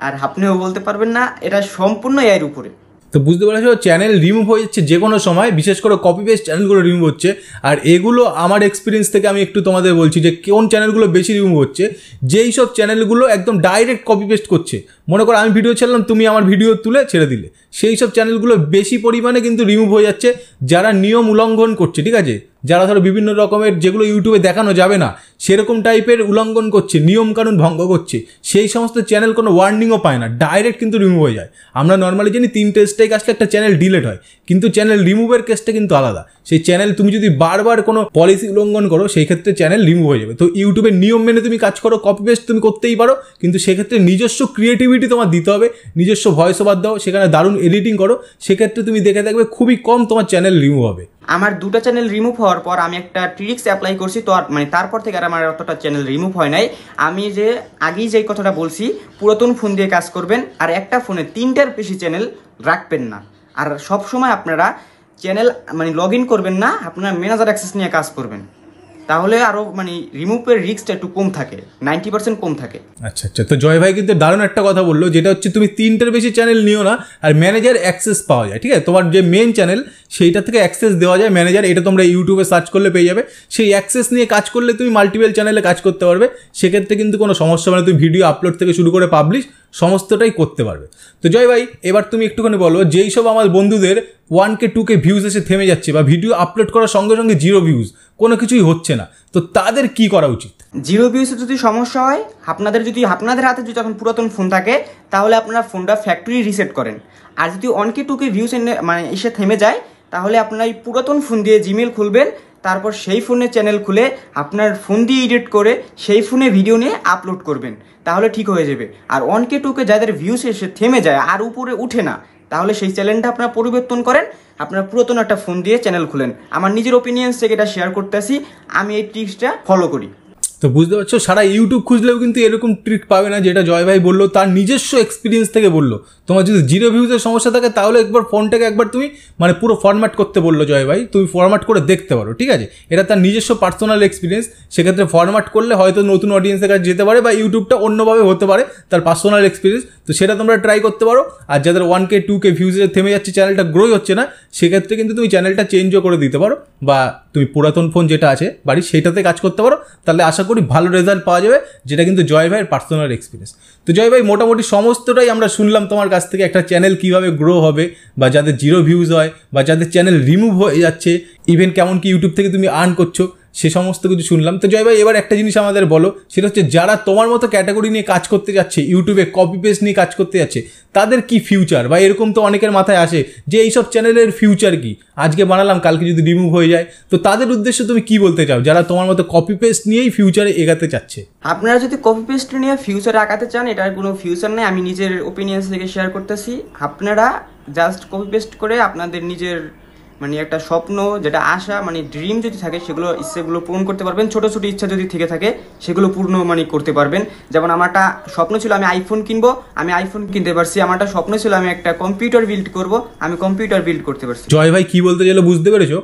আর আপনিও বলতে পারবেন না, এটা সম্পূর্ণ এর উপরে। তো বুঝতে পারছো, চ্যানেল রিমুভ হয়ে যাচ্ছে যে কোনো সময়, বিশেষ করে কপি পেস্ট চ্যানেলগুলো রিমুভ হচ্ছে। আর এগুলো আমার এক্সপিরিয়েন্স থেকে আমি একটু তোমাদের বলছি যে কোন চ্যানেলগুলো বেশি রিমুভ হচ্ছে। যেই সব চ্যানেলগুলো একদম ডাইরেক্ট কপি পেস্ট করছে, মনে করো আমি ভিডিও ছাড়লাম, তুমি আমার ভিডিও তুলে ছেড়ে দিলে, সেই সব চ্যানেলগুলো বেশি পরিমাণে কিন্তু রিমুভ হয়ে যাচ্ছে। যারা নিয়ম উল্লঙ্ঘন করছে, ঠিক আছে, যারা ধরো বিভিন্ন রকমের যেগুলো ইউটিউবে দেখানো যাবে না সেরকম টাইপের উল্লঙ্ঘন করছে, নিয়মকানুন ভঙ্গ করছে, সেই সমস্ত চ্যানেল কোনো ওয়ার্নিংও পায় না, ডাইরেক্ট কিন্তু রিমুভ হয়ে যায়। আমরা নর্মালি জানি 3টে স্ট্রাইক আসলে একটা চ্যানেল ডিলিট হয়, কিন্তু চ্যানেল রিমুভের কেসটা কিন্তু আলাদা। সেই চ্যানেল তুমি যদি বারবার কোনো পলিসি উল্লঙ্ঘন করো সেই ক্ষেত্রে চ্যানেল রিমুভ হয়ে যাবে। তো ইউটিউবের নিয়ম মেনে তুমি কাজ করো, কপি পেস্ট তুমি করতেই পারো, কিন্তু সেক্ষেত্রে নিজস্ব ক্রিয়েটিভিটি তোমার দিতে হবে, নিজস্ব ভয়েস ওভার দাও, সেখানে দারুণ এডিটিং করো, সেক্ষেত্রে তুমি দেখে থাকবে খুবই কম তোমার চ্যানেল রিমুভ হবে। আমার 2টা চ্যানেল রিমুভ হওয়ার পর আমি একটা ট্রিক্স অ্যাপ্লাই করছি, তো আর মানে তারপর থেকে আর আমার অতটা চ্যানেল রিমুভ হয় নাই। আমি যে আগেই যেই কথাটা বলছি, পুরাতন ফোন দিয়ে কাজ করবেন, আর একটা ফোনে 3টার বেশি চ্যানেল রাখবেন না। আর সব সময় আপনারা চ্যানেল মানে লগ ইন করবেন না, আপনারা ম্যানেজার অ্যাক্সেস নিয়ে কাজ করবেন, তাহলে আরও মানে রিমুভের রিস্কটা একটু কম থাকে, 90% কম থাকে। আচ্ছা আচ্ছা, তো জয় ভাই কিন্তু দারুণ একটা কথা বললো, যেটা হচ্ছে তুমি 3টের বেশি চ্যানেল নিও না, আর ম্যানেজার অ্যাক্সেস পাওয়া যায়, ঠিক আছে? তোমার যে মেন চ্যানেল সেইটা থেকে অ্যাক্সেস দেওয়া যায় ম্যানেজার, এটা তোমরা ইউটিউবে সার্চ করলে পেয়ে যাবে। সেই অ্যাক্সেস নিয়ে কাজ করলে তুমি মাল্টিপল চ্যানেলে কাজ করতে পারবে, সেক্ষেত্রে কিন্তু কোনো সমস্যা মানে তুমি ভিডিও আপলোড থেকে শুরু করে পাবলিশ সমস্তটাই করতে পারবে। তো জয় ভাই, এবার তুমি একটুখানি বলো, যেই সব আমার বন্ধুদের 1K 2K ভিউজ এসে থেমে যাচ্ছে, বা ভিডিও আপলোড করার সঙ্গে সঙ্গে 0 ভিউজ, কোনো কিছুই হচ্ছে না, তো তাদের কি করা উচিত? 0 ভিউসে যদি সমস্যা হয়, আপনাদের হাতে যদি এখন পুরাতন ফোন থাকে, তাহলে আপনারা ফোনটা ফ্যাক্টরি রিসেট করেন। আর যদি 1K 2K ভিউস মানে এসে থেমে যায়, তাহলে আপনারা এই পুরাতন ফোন দিয়ে জিমেল খুলবেন, তারপর সেই ফোনে চ্যানেল খুলে আপনার ফোন দিয়ে এডিট করে সেই ফোনে ভিডিও নিয়ে আপলোড করবেন, তাহলে ঠিক হয়ে যাবে। আর 1K 2K যাদের ভিউস এসে থেমে যায় আর উপরে উঠে না, তাহলে সেই চ্যানেলটা আপনারা পরিবর্তন করেন, আপনারা পুরাতন একটা ফোন দিয়ে চ্যানেল খুলেন। আমার নিজের ওপিনিয়ন্স থেকে এটা শেয়ার করতেছি, আমি এই ট্রিক্সটা ফলো করি। তো বুঝতে পারছো, সারা ইউটিউব খুঁজলেও কিন্তু এরকম ট্রিক পাবে না, যেটা জয় ভাই বললো, তার নিজস্ব এক্সপিরিয়েন্স থেকে বললো। তোমার যদি 0 ভিউজের সমস্যা থাকে, তাহলে একবার ফোনটাকে একবার তুমি মানে পুরো ফরম্যাট করতে বললো জয় ভাই, তুমি ফরম্যাট করে দেখতে পারো, ঠিক আছে? এটা তার নিজস্ব পার্সোনাল এক্সপিরিয়েন্স, সেক্ষেত্রে ফরম্যাট করলে হয়তো নতুন অডিয়েন্সের কাছে যেতে পারে, বা ইউটিউবটা অন্যভাবে হতে পারে, তার পার্সোনাল এক্সপিরিয়েন্স, তো সেটা তোমরা ট্রাই করতে পারো। আর যাদের 1K 2K ভিউজে থেমে যাচ্ছে, চ্যানেলটা গ্রোই হচ্ছে না, সেক্ষেত্রে কিন্তু তুমি চ্যানেলটা চেঞ্জও করে দিতে পারো, বা তুমি পুরাতন ফোন যেটা আছে বাড়ির সেইটাতে কাজ করতে পারো, তাহলে আশা করি ভালো রেজাল্ট পাওয়া যাবে, যেটা কিন্তু জয় ভাইয়ের পার্সোনাল এক্সপিরিয়েন্স। তো জয় ভাই, মোটামুটি সমস্তটাই আমরা শুনলাম তোমার কাছ থেকে, একটা চ্যানেল কিভাবে গ্রো হবে, বা যাদের 0 ভিউজ হয়, বা যাদের চ্যানেল রিমুভ হয়ে যাচ্ছে, ইভেন কেমন কি ইউটিউব থেকে তুমি আর্ন করছো, সে সমস্ত কিছু শুনলাম। তো জয় ভাই, এবার একটা জিনিস আমাদের বলো, সেটা হচ্ছে যারা তোমার মতো ক্যাটাগরি নিয়ে কাজ করতে যাচ্ছে, ইউটিউবে কপি পেস্ট নিয়ে কাজ করতে যাচ্ছে, তাদের কি ফিউচার, বা এরকম তো অনেকের মাথায় আসে যে এইসব চ্যানেলের ফিউচার কি, আজকে বানালাম কালকে যদি রিমুভ হয়ে যায়, তো তাদের উদ্দেশ্যে তুমি কি বলতে চাও, যারা তোমার মতো কপি পেস্ট নিয়েই ফিউচারে এগাতে চাচ্ছে? আপনারা যদি কপি পেস্ট নিয়ে ফিউচারে আগাতে চান, এটার কোনো ফিউচার নেই, আমি নিজের ওপিনিয়ন্স থেকে শেয়ার করতেছি। আপনারা জাস্ট কপি পেস্ট করে আপনাদের নিজের মানে একটা স্বপ্ন, যেটা আশা মানে ড্রিম যদি থাকে, ইচ্ছেগুলো পূরণ করতে পারবেন। ছোটো ছোটো ইচ্ছা যদি থেকে থাকে, সেগুলো পূর্ণ মানে করতে পারবেন। যেমন আমার একটা স্বপ্ন ছিল আমি আইফোন কিনবো, আমি আইফোন কিনতে পারছি। আমার একটা স্বপ্ন ছিল আমি একটা কম্পিউটার বিল্ড করব, আমি কম্পিউটার বিল্ড করতে পারছি। জয় ভাই কি বলতে চাইলো বুঝতে পেরেছো?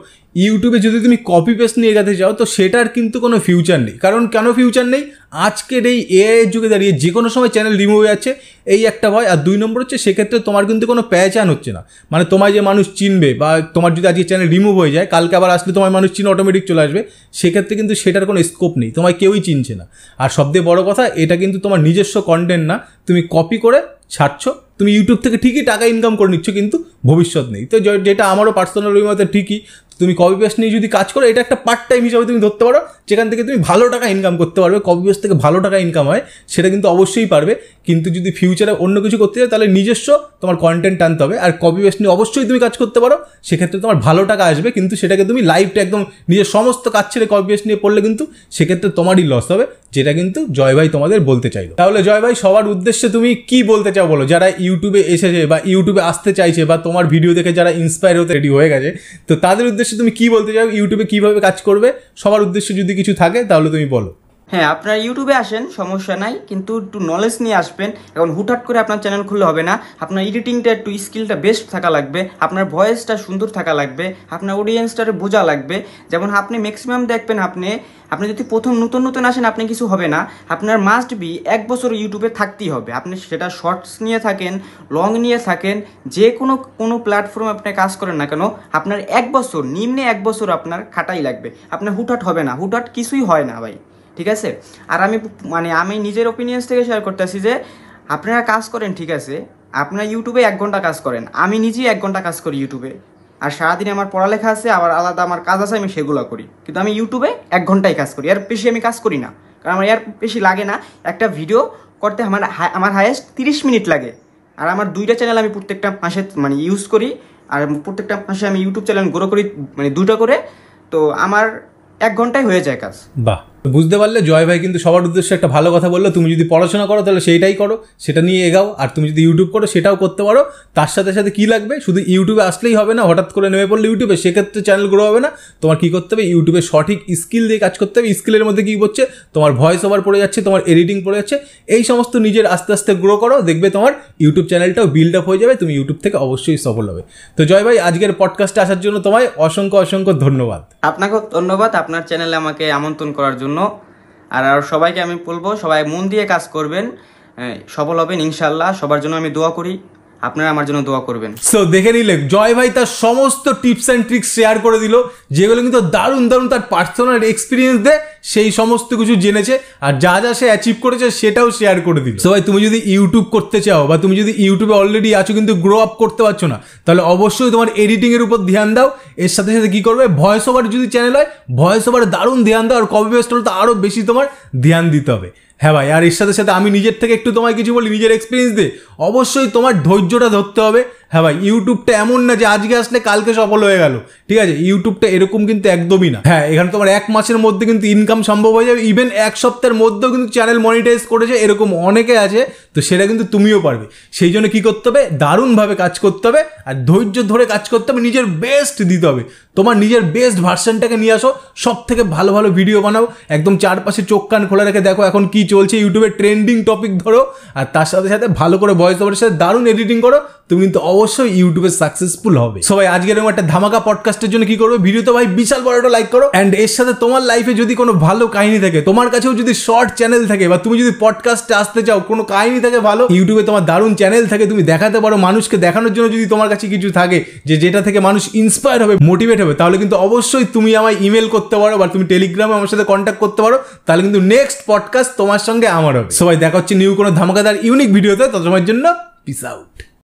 ইউটিউবে যদি তুমি কপি পেস্ট নিয়ে এগাতে চাও, তো সেটার কিন্তু কোনো ফিউচার নেই। কারণ কেন ফিউচার নেই? আজকের এই এআই এর যুগে দাঁড়িয়ে যে কোনো সময় চ্যানেল রিমুভ হয়ে যাচ্ছে, এই একটা ভয়। আর 2 নম্বর হচ্ছে, সেক্ষেত্রে তোমার কিন্তু কোনো পেহচান হচ্ছে না, মানে তোমার যে মানুষ চিনবে, বা তোমার যদি আজকে চ্যানেল রিমুভ হয়ে যায়, কালকে আবার আসলে তোমার মানুষ চিনে অটোমেটিক চলে আসবে, সেক্ষেত্রে কিন্তু সেটার কোনো স্কোপ নেই, তোমায় কেউই চিনছে না। আর সবথেকে বড় কথা, এটা কিন্তু তোমার নিজস্ব কন্টেন্ট না, তুমি কপি করে ছাড়ছো, তুমি ইউটিউব থেকে ঠিকই টাকা ইনকাম করে নিচ্ছ, কিন্তু ভবিষ্যৎ নেই। তো যেটা আমারও পার্সোনাল অভিমতে ঠিকই, তুমি কপি পেস্ট নিয়ে যদি কাজ করো, এটা একটা পার্ট টাইম হিসাবে তুমি ধরতে পারো, যেখান থেকে তুমি ভালো টাকা ইনকাম করতে পারবে। কপি পেস্ট থেকে ভালো টাকা ইনকাম হয়, সেটা কিন্তু অবশ্যই পারবে। কিন্তু যদি ফিউচারে অন্য কিছু করতে চাও, তাহলে নিজস্ব তোমার কন্টেন্ট আনতে হবে। আর কপি পেস্ট নিয়ে অবশ্যই তুমি কাজ করতে পারো, সেক্ষেত্রে তোমার ভালো টাকা আসবে, কিন্তু সেটাকে তুমি লাইফটা একদম নিজের সমস্ত কাজ ছেড়ে কপি পেস্ট নিয়ে পড়লে কিন্তু সেক্ষেত্রে তোমারই লস হবে, যেটা কিন্তু জয় ভাই তোমাদের বলতে চাইলো। তাহলে জয় ভাই, সবার উদ্দেশ্যে তুমি কি বলতে চাও বলো, যারা ইউটিউবে এসেছে বা ইউটিউবে আসতে চাইছে, বা তোমার ভিডিও দেখে যারা ইন্সপায়ার হতে রেডি হয়ে গেছে, তো তাদের উদ্দেশ্যে তুমি কি বলতে চাও, ইউটিউবে কিভাবে কাজ করবে? সবার উদ্দেশ্যে যদি কিছু থাকে তাহলে তুমি বলো। হ্যাঁ, আপনার ইউটিউবে আসেন, সমস্যা নাই, কিন্তু একটু নলেজ নিয়ে আসবেন। এখন হুটহাট করে আপনার চ্যানেল খুললে হবে না। আপনার এডিটিংটা একটু স্কিলটা বেস্ট থাকা লাগবে, আপনার ভয়েসটা সুন্দর থাকা লাগবে, আপনার অডিয়েন্সটারে বোঝা লাগবে। যেমন আপনি ম্যাক্সিমাম দেখবেন, আপনি যদি প্রথম নতুন আসেন, আপনি কিছু হবে না। আপনার মাস্ট বি 1 বছর ইউটিউবে থাকতেই হবে। আপনি সেটা শর্টস নিয়ে থাকেন, লং নিয়ে থাকেন, যে কোনো প্ল্যাটফর্মে আপনি কাজ করেন না কেন, আপনার 1 বছর, নিম্নে 1 বছর আপনার খাটাই লাগবে। আপনার হুটহাট হবে না, হুটহাট কিছুই হয় না ভাই, ঠিক আছে? আর আমি নিজের ওপিনিয়ন্স থেকে শেয়ার করতেছি যে আপনারা কাজ করেন, ঠিক আছে, আপনারা ইউটিউবে 1 ঘন্টা কাজ করেন, আমি নিজেই 1 ঘন্টা কাজ করি ইউটিউবে। আর সারাদিনে আমার পড়ালেখা আছে, আবার আলাদা আমার কাজ আছে, আমি সেগুলো করি। কিন্তু আমি ইউটিউবে 1 ঘন্টাই কাজ করি, এর বেশি আমি কাজ করি না, কারণ আমার এর বেশি লাগে না। একটা ভিডিও করতে আমার হায়েস্ট 30 মিনিট লাগে। আর আমার 2টা চ্যানেল আমি প্রত্যেকটা মাসে ইউজ করি, আর প্রত্যেকটা মাসে আমি ইউটিউব চ্যানেল গ্রো করি 2টা করে। তো আমার 1 ঘন্টায় হয়ে যায় কাজ। বাহ, বুঝতে পারলে জয় ভাই কিন্তু সবার উদ্দেশ্যে একটা ভালো কথা বললো। তুমি যদি পড়াশোনা করো তাহলে সেইটাই করো, সেটা নিয়ে এগাও। আর তুমি যদি ইউটিউব করো সেটাও করতে পারো। তার সাথে সাথে কি লাগবে, শুধু ইউটিউবে আসলেই হবে না, হঠাৎ করে নেমে পড়লে ইউটিউবে, সেক্ষেত্রে চ্যানেল গ্রো হবে না। তোমার কি করতে হবে, ইউটিউবে সঠিক স্কিল দিয়ে কাজ করতে হবে। স্কিলের মধ্যে কি পড়ছে, তোমার ভয়েস ওভার পড়ে যাচ্ছে, তোমার এডিটিং পড়ে যাচ্ছে, এই সমস্ত নিজের আস্তে আস্তে গ্রো করো, দেখবে তোমার ইউটিউব চ্যানেলটাও বিল্ড আপ হয়ে যাবে, তুমি ইউটিউব থেকে অবশ্যই সফল হবে। তো জয় ভাই, আজকের পডকাস্টে আসার জন্য তোমায় অসংখ্য ধন্যবাদ। আপনাকেও ধন্যবাদ আপনার চ্যানেলে আমাকে আমন্ত্রণ করার জন্য। আর সবাইকে আমি বলবো, সবাই মন দিয়ে কাজ করবেন, সফল হবেন ইনশাল্লাহ। সবার জন্য আমি দোয়া করি, আপনারা আমার জন্য দোয়া করবেন। সো দেখে নিলে জয় ভাই তার সমস্ত টিপস অ্যান্ড ট্রিক্স শেয়ার করে দিল, যেগুলো কিন্তু দারুণ তার পার্সোনাল এক্সপিরিয়েন্স দিয়ে সেই সমস্ত কিছু জেনেছে, আর যা সে অ্যাচিভ করেছে সেটাও শেয়ার করে দিল। সো ভাই, তুমি যদি ইউটিউব করতে চাও, বা তুমি যদি ইউটিউবে অলরেডি আছো কিন্তু গ্রো আপ করতে পারছো না, তাহলে অবশ্যই তোমার এডিটিং এর উপর ধ্যান দাও। এর সাথে সাথে কি করবে, ভয়েস ওভার যদি চ্যানেল হয়, ভয়েস ওভার দারুণ ধ্যান দাও। আর কপি পেস্ট হলে তো আরো বেশি তোমার ধ্যান দিতে হবে। হ্যাঁ ভাই, আর এর সাথে সাথে আমি নিজের থেকে একটু তোমায় কিছু বলি, নিজের এক্সপিরিয়েন্স দিয়ে, অবশ্যই তোমার ধৈর্যটা ধরতে হবে। হ্যাঁ ভাই, ইউটিউবটা এমন না যে আজকে আসলে কালকে সফল হয়ে গেল, ঠিক আছে? ইউটিউবটা এরকম কিন্তু একদমই না। হ্যাঁ, এখানে তোমার 1 মাসের মধ্যে কিন্তু ইনকাম সম্ভব হয়ে যাবে, ইভেন 1 সপ্তাহের মধ্যেও কিন্তু চ্যানেল মনিটাইজ করেছে, এরকম অনেকে আছে। তো সেটা কিন্তু তুমিও পারবে। সেই জন্য কি করতে হবে, দারুণভাবে কাজ করতে হবে, আর ধৈর্য ধরে কাজ করতে হবে, নিজের বেস্ট দিতে হবে। তোমার নিজের বেস্ট ভার্সনটাকে নিয়ে আসো, সব থেকে ভালো ভিডিও বানাও, একদম চারপাশে চোখ কান খোলা রেখে দেখো এখন কি চলছে ইউটিউবে, ট্রেন্ডিং টপিক ধরো, আর তার সাথে সাথে ভালো করে ভয়েস ওভারের সাথে দারুণ এডিটিং করো, তুমি কিন্তু অবশ্যই ইউটিউবে সাকসেসফুল হবে। সবাই আজকের এরকম একটা ধামাকা পডকাস্টের জন্য কি করবে, ভিডিওতে ভাই বিশাল বড় একটা লাইক করো। অ্যান্ড এর সাথে তোমার লাইফে যদি কোনো ভালো কাহিনী থাকে, তোমার কাছেও যদি শর্ট চ্যানেল থাকে, বা তুমি যদি পডকাস্টে আসতে চাও, কোনো কাহিনী থাকে ভালো, ইউটিউবে তোমার দারুণ চ্যানেল থাকে, তুমি দেখাতে পারো মানুষকে, দেখানোর জন্য যদি তোমার কাছে কিছু থাকে যেটা থেকে মানুষ ইন্সপায়ার হবে, মোটিভেট হবে, তাহলে কিন্তু অবশ্যই তুমি আমায় ইমেল করতে পারো, বা তুমি টেলিগ্রামে আমার সাথে কন্ট্যাক্ট করতে পারো। তাহলে কিন্তু নেক্সট পডকাস্ট তোমার সঙ্গে আমার হবে। সবাই দেখা হচ্ছে নিউ কোনো ধামাকাদার ইউনিক ভিডিওতে। ততক্ষণের জন্য পিস আউট।